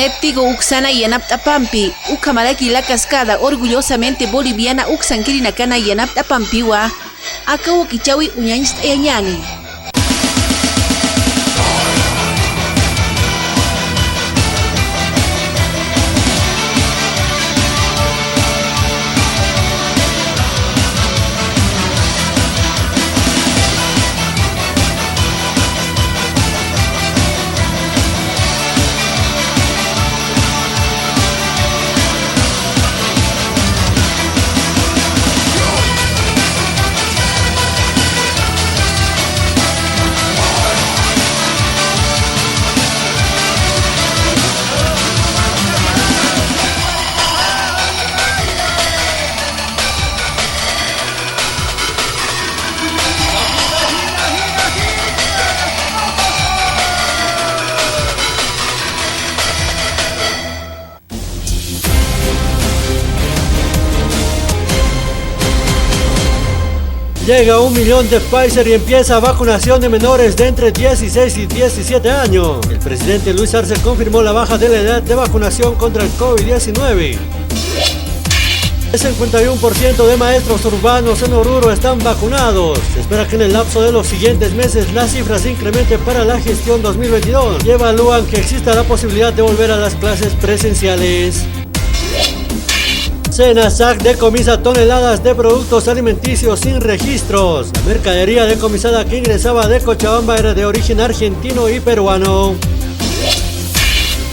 Néptigo Uxana Yanaptapampi, Ucamaraki la Cascada, orgullosamente boliviana Uxanquirinacana Yanaptapampiwa, Acabo Kichawi Uñanist Eñani. Llega 1 millón de Pfizer y empieza vacunación de menores de entre 16 y 17 años. El presidente Luis Arce confirmó la baja de la edad de vacunación contra el COVID-19. El 51% de maestros urbanos en Oruro están vacunados. Se espera que en el lapso de los siguientes meses la cifra se incremente para la gestión 2022 y evalúan que exista la posibilidad de volver a las clases presenciales. Senasac decomisa toneladas de productos alimenticios sin registros. La mercadería decomisada que ingresaba de Cochabamba era de origen argentino y peruano.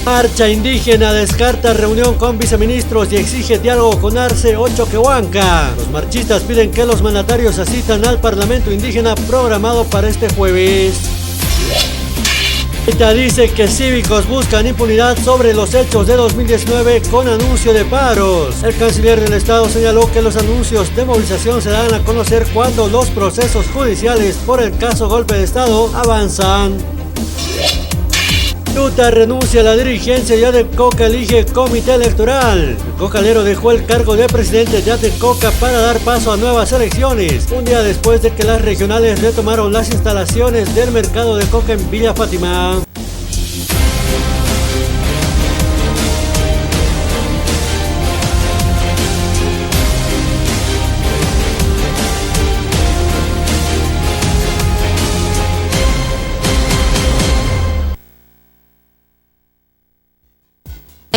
Marcha indígena descarta reunión con viceministros y exige diálogo con Arce o Choquehuanca. Los marchistas piden que los mandatarios asistan al Parlamento indígena programado para este jueves. ETA dice que cívicos buscan impunidad sobre los hechos de 2019 con anuncio de paros. El canciller del Estado señaló que los anuncios de movilización se dan a conocer cuando los procesos judiciales por el caso golpe de Estado avanzan. Yuta renuncia a la dirigencia y Adecoca elige comité electoral. El cocalero dejó el cargo de presidente de Adecoca para dar paso a nuevas elecciones, un día después de que las regionales retomaron las instalaciones del mercado de coca en Villa Fátima.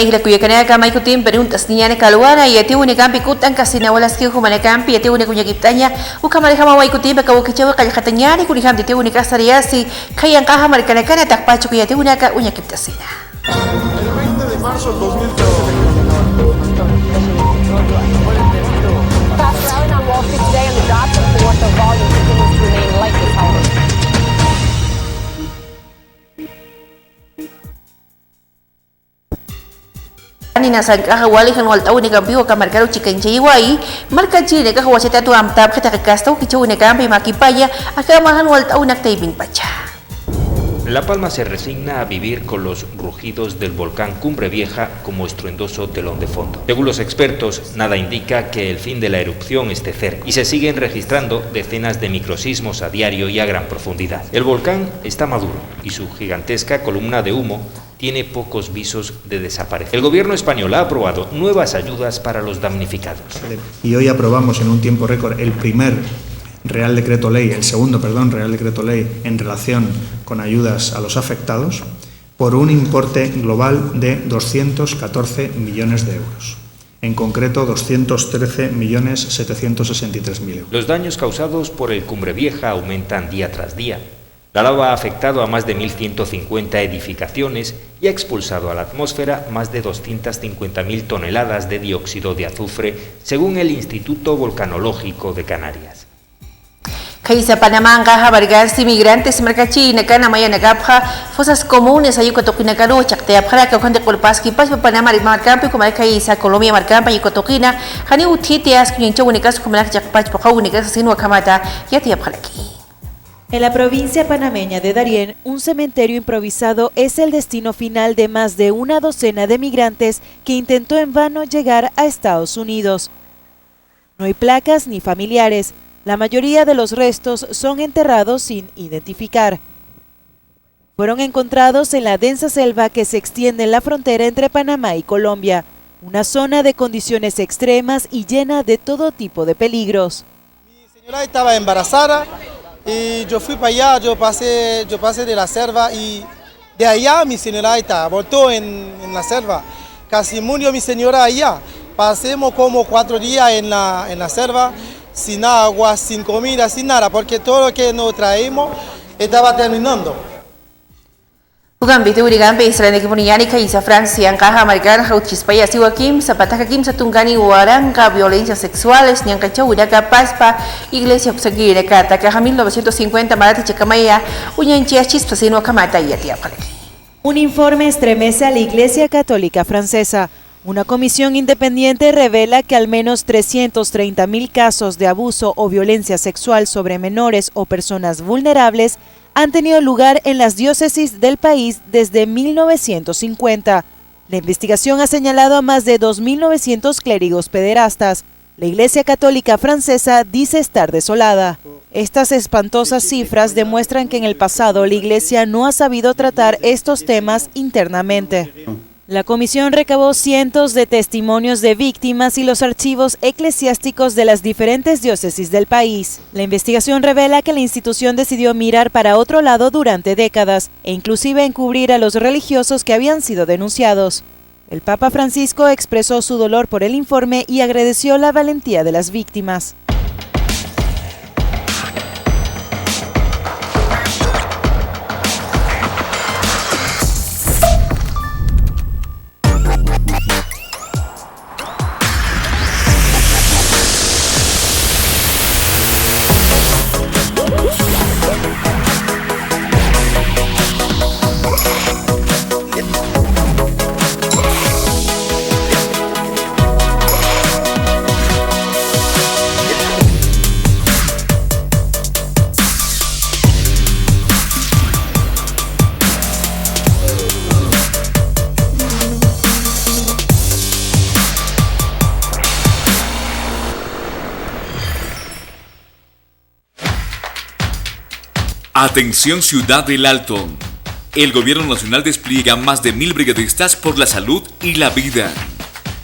Igra kuya kanaya kamay kutim peruntas niya na kalwana yati uni kampi kutang kasina walas kiyo kumana kampi yati uni kunya kitanya ukamari kama way kutim baka wakichawa kalakatanya ni kuni kam yati uni kasariasi kayang kaha marikana kana takpacho kuya yati uni ka unya kitasina. El 20 de marzo del 2013 Ani nasan kahawali kan waltaw ni kampi wa kamarkaro chicken chiwai marka chile kahawasita tu amtab kita kakastaw kichu ni kampi makipaya akamahan waltaw naktaibing pacha. La Palma se resigna a vivir con los rugidos del volcán Cumbre Vieja como estruendoso telón de fondo. Según los expertos, nada indica que el fin de la erupción esté cerca y se siguen registrando decenas de microsismos a diario y a gran profundidad. El volcán está maduro y su gigantesca columna de humo tiene pocos visos de desaparecer. El gobierno español ha aprobado nuevas ayudas para los damnificados. Y hoy aprobamos en un tiempo récord el segundo Real Decreto Ley en relación con ayudas a los afectados por un importe global de 214 millones de euros. En concreto, 213.763.000 euros. Los daños causados por el Cumbre Vieja aumentan día tras día. La lava ha afectado a más de 1.150 edificaciones y ha expulsado a la atmósfera más de 250.000 toneladas de dióxido de azufre, según el Instituto Volcanológico de Canarias. Kaysa Panamá ang kahabargas migrantes merkachi nakanamaya nagapha fosas comunes ayukotoquina karo chaktea para que cuando colpaski pas Panamá markampi como kaysa Colombia markampa ayukotoquina hani utitias kunincho unikas como la chakpach poka unikas sino kamata yatia paraki. En la provincia panameña de Darién, un cementerio improvisado es el destino final de más de una docena de migrantes que intentó en vano llegar a Estados Unidos. No hay placas ni familiares, la mayoría de los restos son enterrados sin identificar. fueron encontrados en la densa selva que se extiende en la frontera entre Panamá y Colombia, una zona de condiciones extremas y llena de todo tipo de peligros. Mi señora estaba embarazada y yo fui para allá, yo pasé de la selva y de allá mi señora voltó en la selva. Casi murió mi señora allá. Pasemos como 4 días en la selva, sin agua, sin comida, sin nada, porque todo lo que nos traímos estaba terminando. Ugambi tu urigambe Israel que poniani kaisa Francia angkaha margar hauchispaya siwakim zapataca kim satungani waranga violencias sexuales nyancacha uraga paspa iglesia obsagire kata que 1950 marati chacamaya uñanchia chispasino kamata yatiapale. Un informe estremece a la Iglesia Católica Francesa. Una comisión independiente revela que al menos 330,000 casos de abuso o violencia sexual sobre menores o personas vulnerables han tenido lugar en las diócesis del país desde 1950. La investigación ha señalado a más de 2.900 clérigos pederastas. La Iglesia Católica Francesa dice estar desolada. Estas espantosas cifras demuestran que en el pasado la Iglesia no ha sabido tratar estos temas internamente. La comisión recabó cientos de testimonios de víctimas y los archivos eclesiásticos de las diferentes diócesis del país. La investigación revela que la institución decidió mirar para otro lado durante décadas e inclusive encubrir a los religiosos que habían sido denunciados. El Papa Francisco expresó su dolor por el informe y agradeció la valentía de las víctimas. Atención Ciudad del Alto. El Gobierno Nacional despliega más de 1.000 brigadistas por la salud y la vida,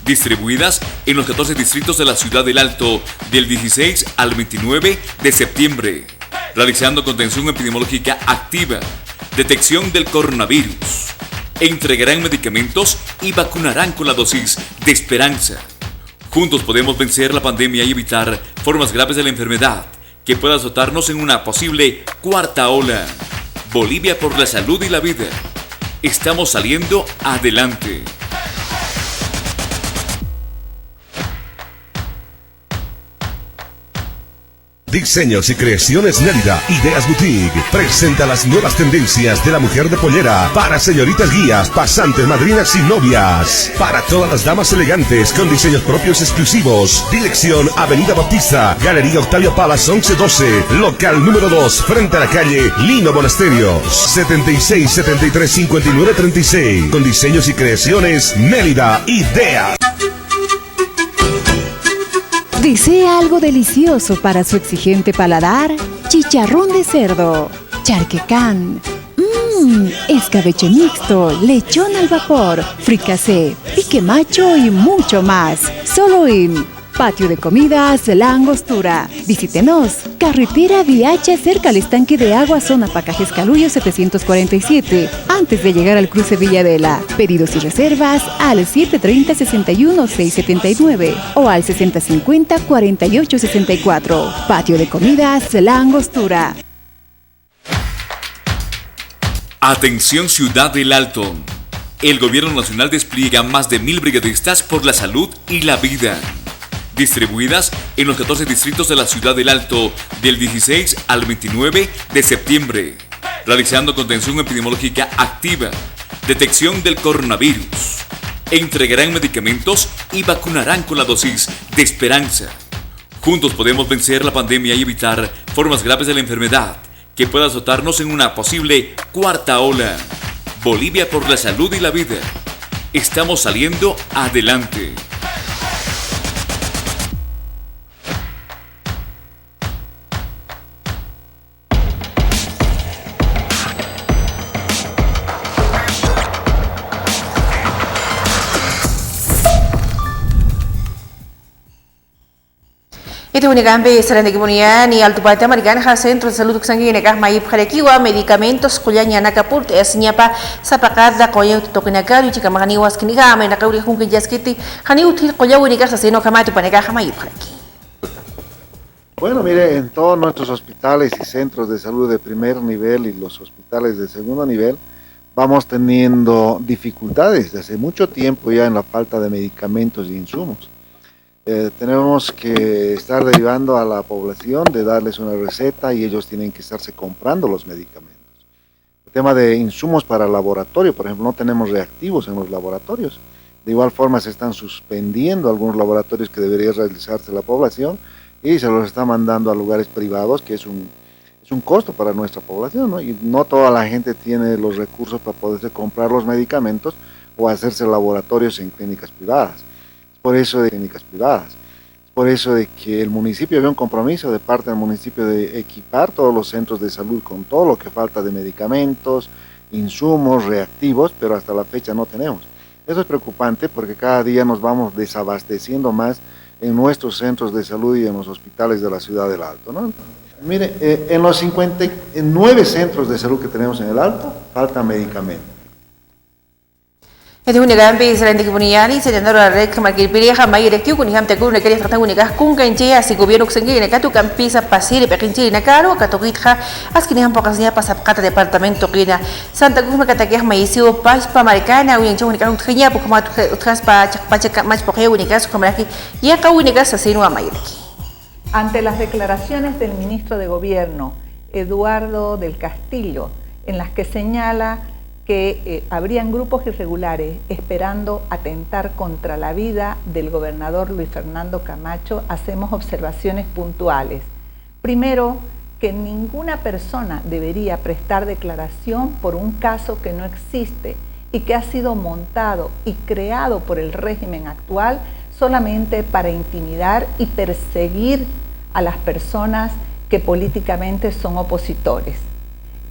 distribuidas en los 14 distritos de la Ciudad del Alto del 16 al 29 de septiembre, realizando contención epidemiológica activa, detección del coronavirus, entregarán medicamentos y vacunarán con la dosis de esperanza. Juntos podemos vencer la pandemia y evitar formas graves de la enfermedad que pueda azotarnos en una posible cuarta ola. Bolivia por la salud y la vida. Estamos saliendo adelante. Diseños y creaciones Mérida, Ideas Boutique, presenta las nuevas tendencias de la mujer de pollera para señoritas guías, pasantes, madrinas y novias. Para todas las damas elegantes con diseños propios exclusivos. Dirección Avenida Bautista, Galería Octavio Palas 1112, local número 2, frente a la calle Lino Monasterios, 76 73 59 36. Con diseños y creaciones Mérida, Ideas. ¿Desea algo delicioso para su exigente paladar? Chicharrón de cerdo, charquecán, escabeche mixto, lechón al vapor, fricasé, pique macho y mucho más. Solo en Patio de Comidas La Angostura. Visítenos. Carretera Viacha cerca al estanque de agua, zona Pacajes Caluyo 747. Antes de llegar al cruce Villadela. Pedidos y reservas al 730-61-679 o al 6050-4864. Patio de Comidas La Angostura. Atención Ciudad del Alto. El Gobierno Nacional despliega más de 1.000 brigadistas por la salud y la vida, distribuidas en los 14 distritos de la Ciudad del Alto del 16 al 29 de septiembre, realizando contención epidemiológica activa, detección del coronavirus, entregarán medicamentos y vacunarán con la dosis de esperanza. Juntos podemos vencer la pandemia y evitar formas graves de la enfermedad que pueda azotarnos en una posible cuarta ola. Bolivia por la salud y la vida. Estamos saliendo adelante. Ito unigambe sa rende komunidad ni Alto Pata Marigana Centro de Salud Sangi Negah Mayip Harakiwa medicamentos kulyanya nakapurt es nyapa sa pakada koyo tokinagaru chika makaniwas kiniga may nakauri kung kijaskiti hani util koyo unika sa sino kamatu panegah Mayip Haraki. Bueno, mire, en todos nuestros hospitales y centros de salud de primer nivel y los hospitales de segundo nivel vamos teniendo dificultades desde hace mucho tiempo ya en la falta de medicamentos y insumos. Tenemos que estar derivando a la población de darles una receta y ellos tienen que estarse comprando los medicamentos. El tema de insumos para laboratorio, por ejemplo, no tenemos reactivos en los laboratorios. De igual forma se están suspendiendo algunos laboratorios que debería realizarse la población y se los está mandando a lugares privados, que es un costo para nuestra población, ¿no? Y no toda la gente tiene los recursos para poderse comprar los medicamentos o hacerse laboratorios en clínicas privadas. Por eso de que el municipio había un compromiso de parte del municipio de equipar todos los centros de salud con todo lo que falta de medicamentos, insumos, reactivos, pero hasta la fecha no tenemos. Eso es preocupante porque cada día nos vamos desabasteciendo más en nuestros centros de salud y en los hospitales de la ciudad del Alto, ¿no? Mire, en los 59 centros de salud que tenemos en el Alto, falta medicamentos. Ito unigambe sa rende komunidad ni sa janaro rek magilpiri ha may rekyu kun ham tagur na kaya tatang uniga kung kanche si gobierno sangi na katu kampi sa pasir pekinchi na karo katokit ha askini ham pokasnya pasapkata departamento kina Santa Cruz makatakiah may isiu pas pamarikana uyan chong unika utkanya pukamat utkas pa chakpachak mach pokaya unika su kamaraki ya ka unika sa sinu amayirki. Ante las declaraciones del ministro de Gobierno, Eduardo del Castillo, en las que señala que habrían grupos irregulares esperando atentar contra la vida del gobernador Luis Fernando Camacho, hacemos observaciones puntuales. Primero, que ninguna persona debería prestar declaración por un caso que no existe y que ha sido montado y creado por el régimen actual solamente para intimidar y perseguir a las personas que políticamente son opositores.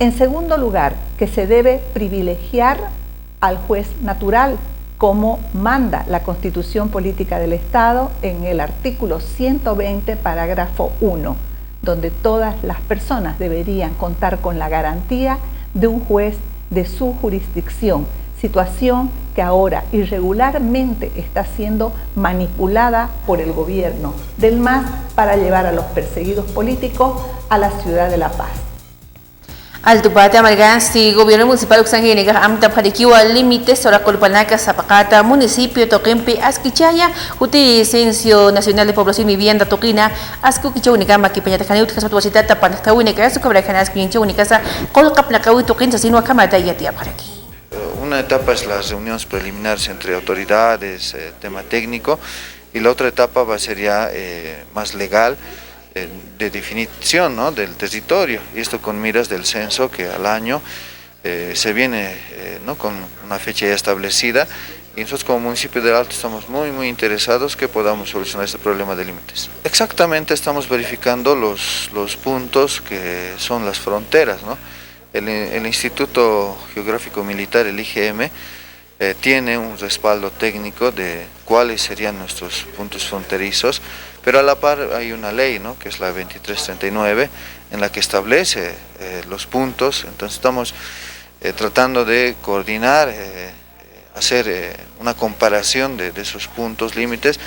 En segundo lugar, que se debe privilegiar al juez natural, como manda la Constitución Política del Estado en el artículo 120, parágrafo 1, donde todas las personas deberían contar con la garantía de un juez de su jurisdicción, situación que ahora irregularmente está siendo manipulada por el gobierno del MAS para llevar a los perseguidos políticos a la ciudad de La Paz. Alto Pata Marigana si gobierno municipal Uxangi Negah amta padikiwa límites ora kolpanaka sa pakata municipio Toquempe Asquichaya uti censo nacional de población y vivienda Toquina asku kicho unika makipeña takaniut kasot wasitata panaktawi neka su kabrakana asquicho unika sa kolkap nakawi Toquin sa sino kamata yatia para aquí. Una etapa es las reuniones preliminares entre autoridades, tema técnico, y la otra etapa va a ser ya más legal, de definición, ¿no?, del territorio, y esto con miras del censo que al año se viene ¿no?, con una fecha ya establecida, y nosotros como municipio del Alto estamos muy interesados que podamos solucionar este problema de límites. Exactamente estamos verificando los puntos que son las fronteras, ¿no? El Instituto Geográfico Militar, el IGM, tiene un respaldo técnico de cuáles serían nuestros puntos fronterizos, pero a la par hay una ley, ¿no?, que es la 2339, en la que establece los puntos. Entonces estamos tratando de coordinar, hacer una comparación de esos puntos límites.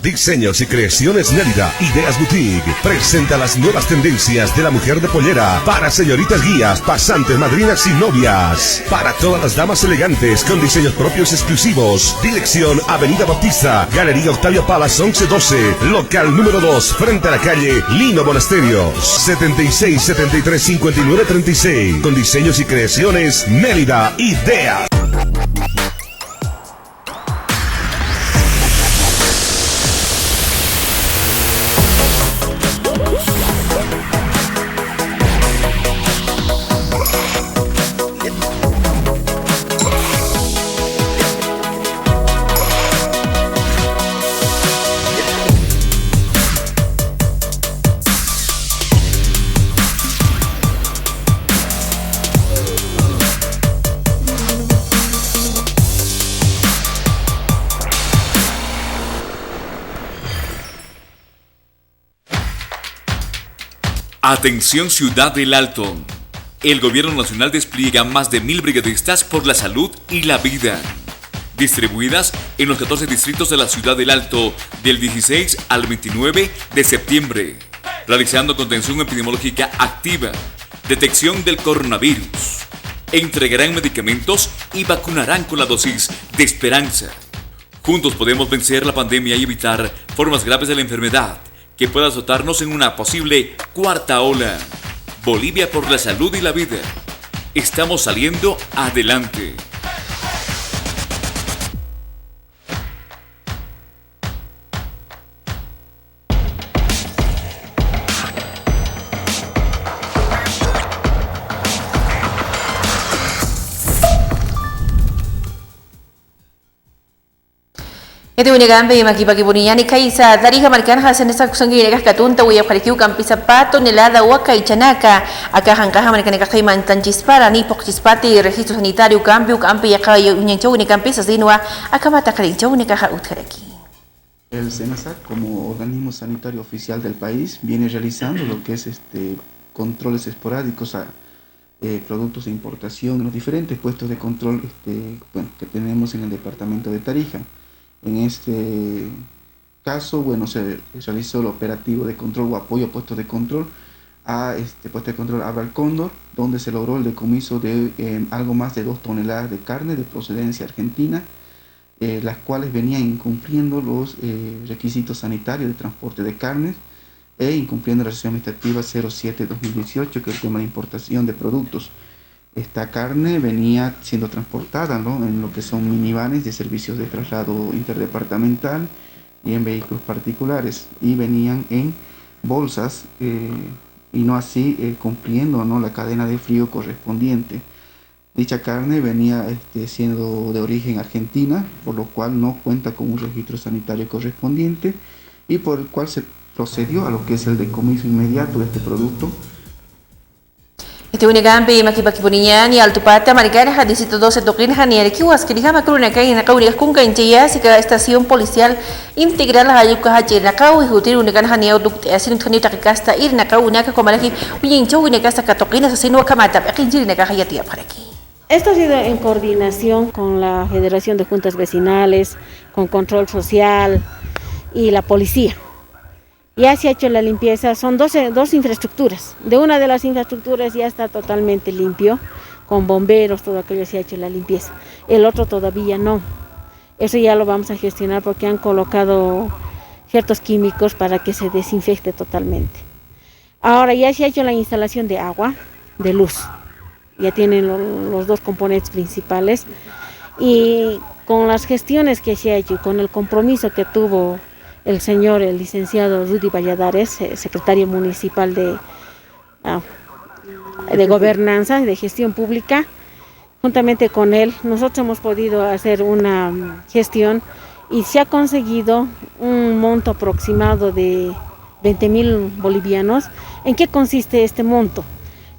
Diseños y Creaciones Mérida, Ideas Boutique, presenta las nuevas tendencias de la mujer de pollera para señoritas guías, pasantes, madrinas y novias. Para todas las damas elegantes con diseños propios exclusivos. Dirección Avenida Bautista, Galería Octavia Palas 1112, local número 2, frente a la calle Lino Monasterios, 76 73 59 36. Con Diseños y Creaciones Mérida, Ideas. Atención Ciudad del Alto. El Gobierno Nacional despliega más de 1000 brigadistas por la salud y la vida, distribuidas en los 14 distritos de la Ciudad del Alto del 16 al 29 de septiembre, realizando contención epidemiológica activa, detección del coronavirus, entregarán medicamentos y vacunarán con la dosis de esperanza. Juntos podemos vencer la pandemia y evitar formas graves de la enfermedad que pueda azotarnos en una posible cuarta ola. Bolivia por la salud y la vida. Estamos saliendo adelante. Ito winigambe makipagi buniyani kaisa tariha markan hasan sa kusangi negas katunta uya parikiu kampi sapato tonelada waka y chanaka akahan kaha markan kay mantan chispara ni pok chispati registro sanitario cambio kampi yaka unyang chau ni kampi sa sinwa akamata karin chau ni kaha utkaraki. El SENASAC, como organismo sanitario oficial del país, viene realizando lo que es controles esporádicos a productos de importación en los diferentes puestos de control que tenemos en el departamento de Tarija. En este caso, se realizó el operativo de control o apoyo a puestos de control a puesto de control Abra el Cóndor, donde se logró el decomiso de algo más de 2 toneladas de carne de procedencia argentina, las cuales venían incumpliendo los requisitos sanitarios de transporte de carnes e incumpliendo la resolución administrativa 07-2018, que es el tema de importación de productos. Esta carne venía siendo transportada en lo que son minivanes de servicios de traslado interdepartamental y en vehículos particulares, y venían en bolsas y no así cumpliendo la cadena de frío correspondiente. Dicha carne venía siendo de origen argentina, por lo cual no cuenta con un registro sanitario correspondiente y por el cual se procedió a lo que es el decomiso inmediato de este producto. Ito winigambe makipagibuniyan ni Altupata marikana ha distrito 12 tokin ha ni Arikiwas kiniha makruna kay nakawri kung kanchaya si ka estación policial integral ha yuka ha jir nakaw hutir unikan ha ni uduk asin thani takikasta ir nakaw unaka komalaki uyin chow unikasta katokina sa sinwa kamata akin jir nakahayati aparaki. Esto ha sido en coordinación con la Federación de Juntas Vecinales, con Control Social y la policía. Ya se ha hecho la limpieza, son dos infraestructuras. De una de las infraestructuras ya está totalmente limpio, con bomberos, todo aquello se ha hecho la limpieza. El otro todavía no. Eso ya lo vamos a gestionar porque han colocado ciertos químicos para que se desinfecte totalmente. Ahora ya se ha hecho la instalación de agua, de luz. Ya tienen los 2 componentes principales. Y con las gestiones que se ha hecho y con el compromiso que tuvo el licenciado Rudy Valladares, secretario municipal de Gobernanza, de Gestión Pública, juntamente con él, nosotros hemos podido hacer una gestión y se ha conseguido un monto aproximado de 20,000 bolivianos. ¿En qué consiste este monto?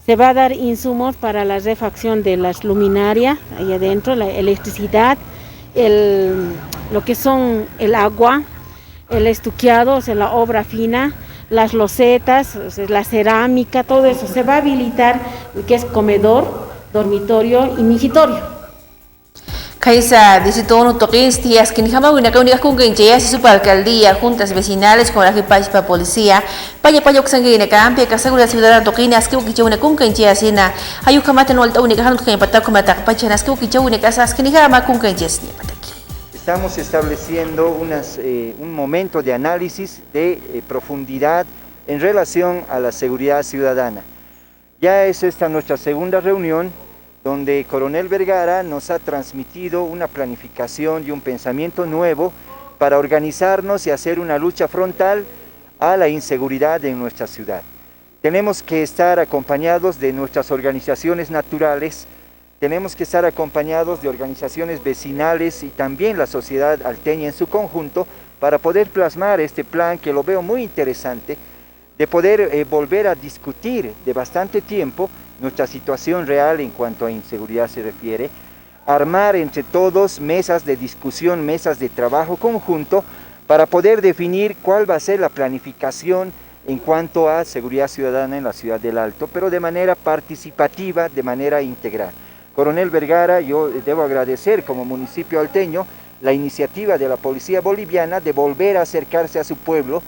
Se va a dar insumos para la refacción de las luminarias, ahí adentro, la electricidad, lo que son el agua, el estuqueado, o sea, la obra fina, las losetas, o sea, la cerámica, todo eso. Se va a habilitar lo que es comedor, dormitorio y mingitorio. Kaisa distrito no toquins tías que ni jamás una única con que ya se super alcaldía, juntas vecinales con la jefatura para policía, paya que en campo que asegura ciudadana toquinas que ukicha una con que ya sina, ayu kamata no alta única que pata como ataque pachanas que ukicha una casa que ni jamás con que ya sina. Estamos estableciendo un momento de análisis de profundidad en relación a la seguridad ciudadana. Ya es esta nuestra segunda reunión donde Coronel Vergara nos ha transmitido una planificación y un pensamiento nuevo para organizarnos y hacer una lucha frontal a la inseguridad en nuestra ciudad. Tenemos que estar acompañados de nuestras organizaciones naturales, tenemos que estar acompañados de organizaciones vecinales y también la sociedad alteña en su conjunto para poder plasmar este plan que lo veo muy interesante, de poder volver a discutir de bastante tiempo nuestra situación real en cuanto a inseguridad se refiere, armar entre todos mesas de discusión, mesas de trabajo conjunto para poder definir cuál va a ser la planificación en cuanto a seguridad ciudadana en la ciudad del Alto, pero de manera participativa, de manera integral. Coronel Vergara, yo debo agradecer como municipio alteño la iniciativa de la Policía Boliviana de volver a acercarse a su pueblo.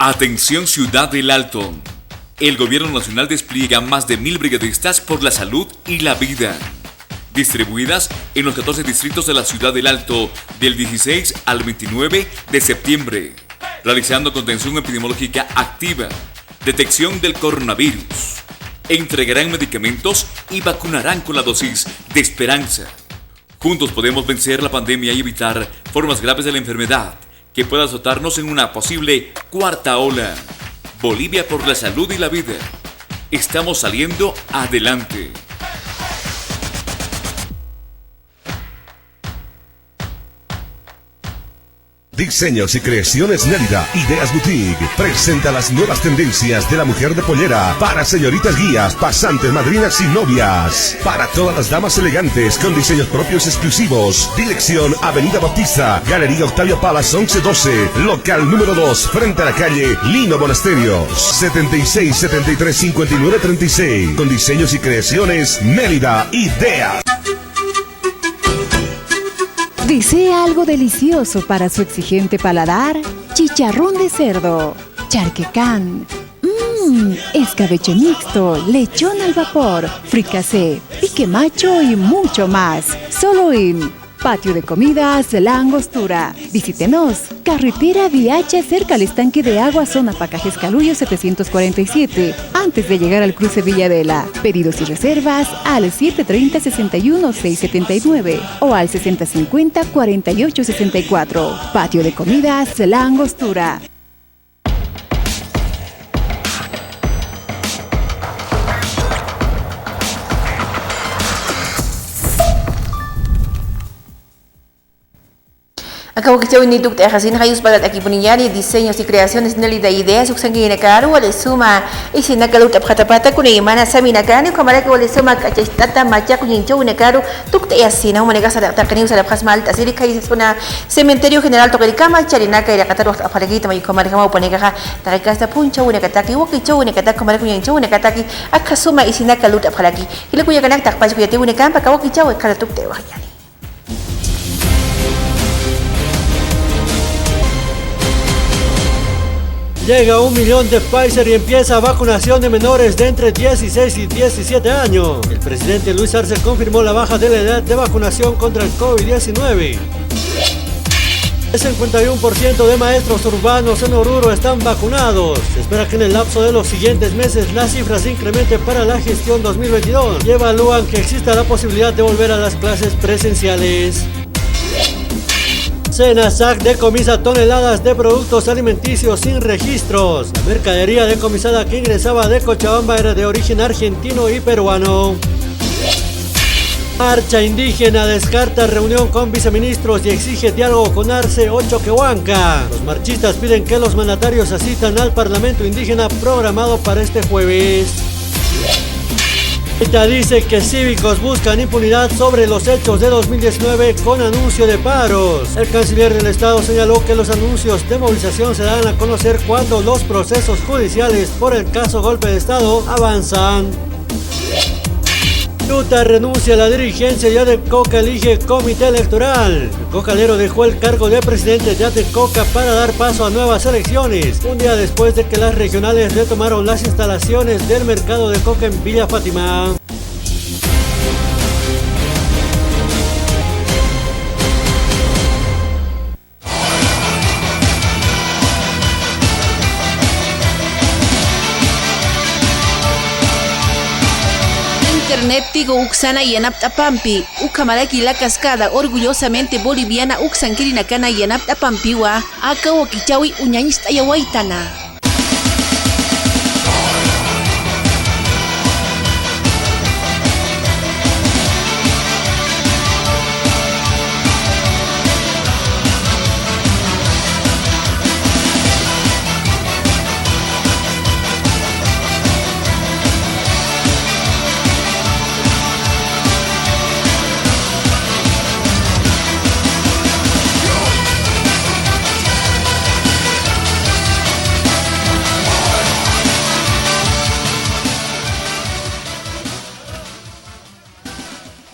Atención Ciudad del Alto. El Gobierno Nacional despliega más de 1000 brigadistas por la salud y la vida, distribuidas en los 14 distritos de la Ciudad del Alto del 16 al 29 de septiembre, realizando contención epidemiológica activa, detección del coronavirus, entregarán medicamentos y vacunarán con la dosis de esperanza. Juntos podemos vencer la pandemia y evitar formas graves de la enfermedad que pueda azotarnos en una posible cuarta ola. Bolivia por la salud y la vida. Estamos saliendo adelante. Diseños y creaciones Nérida, Ideas Boutique, presenta las nuevas tendencias de la mujer de pollera para señoritas guías, pasantes, madrinas y novias. Para todas las damas elegantes con diseños propios exclusivos. Dirección Avenida Bautista, Galería Octavio Palas 1112, local número 2, frente a la calle Lino Monasterios, 76 73 59 36. Con diseños y creaciones Nérida, Ideas. ¿Desea algo delicioso para su exigente paladar? Chicharrón de cerdo, charquecán, escabeche mixto, lechón al vapor, fricasé, pique macho y mucho más. Solo en Patio de Comidas La Angostura. Visítenos. Carretera Viacha cerca al estanque de agua, zona Pacajes Caluyo 747, antes de llegar al cruce Villadela. Pedidos y reservas al 730-61-679 o al 6050-4864. Patio de Comidas La Angostura. Acabo que chau ni tuk hasin hayus bagat aquí puniñani diseños y creaciones Nérida Ideas uksangi nakaru wale suma isi nakalut aphatapata kune imana sami nakani kamara que wale suma kachistata macha kuninchau nakaru tuk te asina umane gasa ta kani usala khasmal tasiri kai suna cementerio general tokerikama charinaka ira kataru apharagita mai kamara kama upaneka ta kasta puncha une kataki woki chau ne kataki kamara kuninchau ne kataki akasuma isi nakalut apharagi ile kuya kanak tak pas kuya te une kampa kawoki chau kala tuk te wahani. Llega 1 millón de Pfizer y empieza vacunación de menores de entre 16 y 17 años. El presidente Luis Arce confirmó la baja de la edad de vacunación contra el COVID-19. El 51% de maestros urbanos en Oruro están vacunados. Se espera que en el lapso de los siguientes meses la cifra se incremente para la gestión 2022 y evalúan que exista la posibilidad de volver a las clases presenciales. Senasac decomisa toneladas de productos alimenticios sin registros. La mercadería decomisada que ingresaba de Cochabamba era de origen argentino y peruano. Marcha indígena descarta reunión con viceministros y exige diálogo con Arce o Choquehuanca. Los marchistas piden que los mandatarios asistan al Parlamento indígena programado para este jueves. Ita dice que cívicos buscan impunidad sobre los hechos de 2019 con anuncio de paros. El canciller del Estado señaló que los anuncios de movilización se dan a conocer cuando los procesos judiciales por el caso golpe de Estado avanzan. Yuta renuncia a la dirigencia y Adecoca elige comité electoral. El cocalero dejó el cargo de presidente de Adecoca para dar paso a nuevas elecciones, un día después de que las regionales retomaron las instalaciones del mercado de coca en Villa Fátima. Internet tigo uxana yanaptapampi, ukamalaki la cascada orgullosamente boliviana uxankirina kana yanaptapampiwa, aka wakichawi uñañista yawaitana.